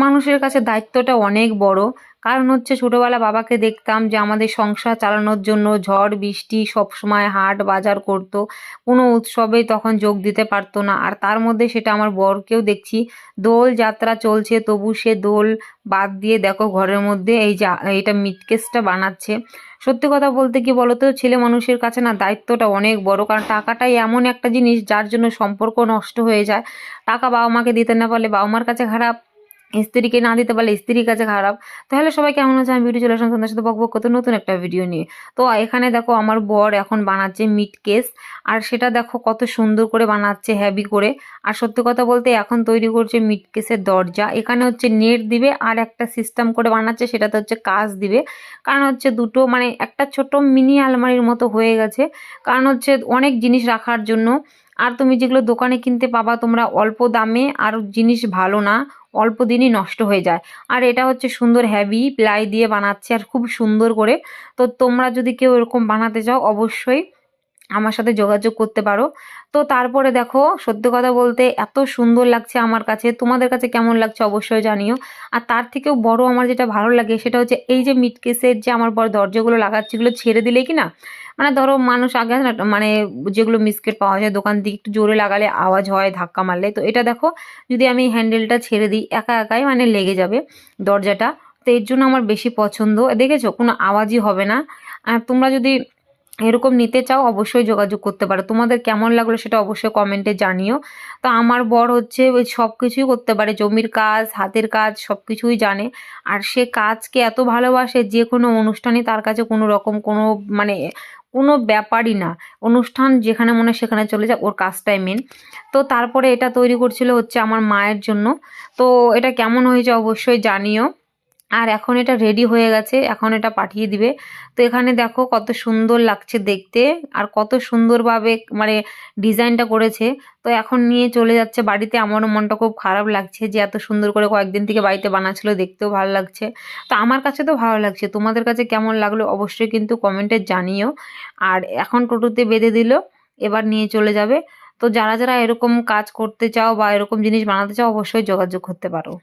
মানুষের কাছে দায়িত্বটা অনেক বড়। কারণ হচ্ছে ছোটবেলা বাবাকে দেখতাম যে আমাদের সংসার চালানোর জন্য ঝড় বৃষ্টি সবসময় হাট বাজার করতো। কোনো উৎসবে তখন যোগ দিতে পারতো না। আর তার মধ্যে সেটা আমার বরকেও দেখছি দোল যাত্রা চলছে তবু সে দোল বাদ দিয়ে দেখো ঘরের মধ্যে এই যে এইটা মিট কেসটা বানাচ্ছে। সত্যি কথা বলতে কি বলতো, ছেলে মানুষের কাছে না দায়িত্বটা অনেক বড়। কারণ টাকাটাই এমন একটা জিনিস যার জন্য সম্পর্ক নষ্ট হয়ে যায়। টাকা বাবা মাকে দিতে না পারলে বাবা মার কাছে খারাপ, স্ত্রীকে না দিতে পারলে স্ত্রীর কাছে খারাপ। তাহলে সবাই কেমন আছে, আমি ভিডিও চলে আসলাম তোমাদের সাথে বকবক করতে নতুন একটা ভিডিও নিয়ে। তো এখানে দেখো আমার বর এখন বানাচ্ছে মিট কেস। আর সেটা দেখো কত সুন্দর করে বানাচ্ছে, হেভি করে। আর সত্যি কথা বলতে এখন তৈরি করছে মিট কেসের দরজা। এখানে হচ্ছে নেট দিবে আর একটা সিস্টেম করে বানাচ্ছে, সেটাতে হচ্ছে কাচ দিবে। কারণ হচ্ছে দুটো মানে একটা ছোট মিনি আলমারির মতো হয়ে গেছে। কারণ হচ্ছে অনেক জিনিস রাখার জন্য। আর তুমি যেগুলো দোকানে কিনতে পাবা তোমরা অল্প দামে, আর জিনিস ভালো না, অল্প দিনই নষ্ট হয়ে যায়। আর এটা হচ্ছে সুন্দর হেভি প্লাই দিয়ে বানাচ্ছে আর খুব সুন্দর করে। তো তোমরা যদি কেউ এরকম বানাতে চাও অবশ্যই আমার সাথে যোগাযোগ করতে পারো। তো তারপরে দেখো সত্যি কথা বলতে এত সুন্দর লাগছে আমার কাছে, তোমাদের কাছে কেমন লাগছে অবশ্যই জানিও। আর তার থেকেও বড় আমার যেটা ভালো লাগে সেটা হচ্ছে এই যে মিট কেসের যে আমার বড় দরজাগুলো লাগাচ্ছে, এগুলো ছেড়ে দিলেই কি না, মানে ধরো মানুষ আগে আছে না মানে যেগুলো মিসকেট পাওয়া যায় দোকান থেকে একটু জোরে লাগালে আওয়াজ হয় ধাক্কা মারলে, তো এটা দেখো যদি আমি হ্যান্ডেলটা ছেড়ে দিই একা একাই মানে লেগে যাবে দরজাটা। তো এর জন্য আমার বেশি পছন্দ, দেখেছো কোনো আওয়াজই হবে না। আর তোমরা যদি এরকম নিতে চাও অবশ্যই যোগাযোগ করতে পারো। তোমাদের কেমন লাগলো সেটা অবশ্যই কমেন্টে জানিও। তো আমার বর হচ্ছে ওই সব কিছুই করতে পারে, জমির কাজ হাতের কাজ সব কিছুই জানে। আর সে কাজকে এত ভালোবাসে যে কোনো অনুষ্ঠানই তার কাছে কোনো রকম কোনো মানে কোনো ব্যাপারই না। অনুষ্ঠান যেখানে মনে হয় সেখানে চলে যায়, ওর কাজটাই মেন। তো তারপরে এটা তৈরি করছিল হচ্ছে আমার মায়ের জন্য। তো এটা কেমন হয়েছে অবশ্যই জানিও। আর এখন এটা রেডি হয়ে গেছে, এখন এটা পাঠিয়ে দিবে। তো এখানে দেখো কত সুন্দর লাগছে দেখতে, আর কত সুন্দরভাবে মানে ডিজাইনটা করেছে। তো এখন নিয়ে চলে যাচ্ছে বাড়িতে। আমারও মনটা খুব খারাপ লাগছে যে এত সুন্দর করে কয়েকদিন থেকে বাড়িতে বানাচ্ছিল, দেখতেও ভালো লাগছে। তো আমার কাছে তো ভালো লাগছে, তোমাদের কাছে কেমন লাগলো অবশ্যই কিন্তু কমেন্টে জানিও। আর এখন টোটোতে বেঁধে দিল, এবার নিয়ে চলে যাবে। তো যারা যারা এরকম কাজ করতে চাও বা এরকম জিনিস বানাতে চাও অবশ্যই যোগাযোগ করতে পারো।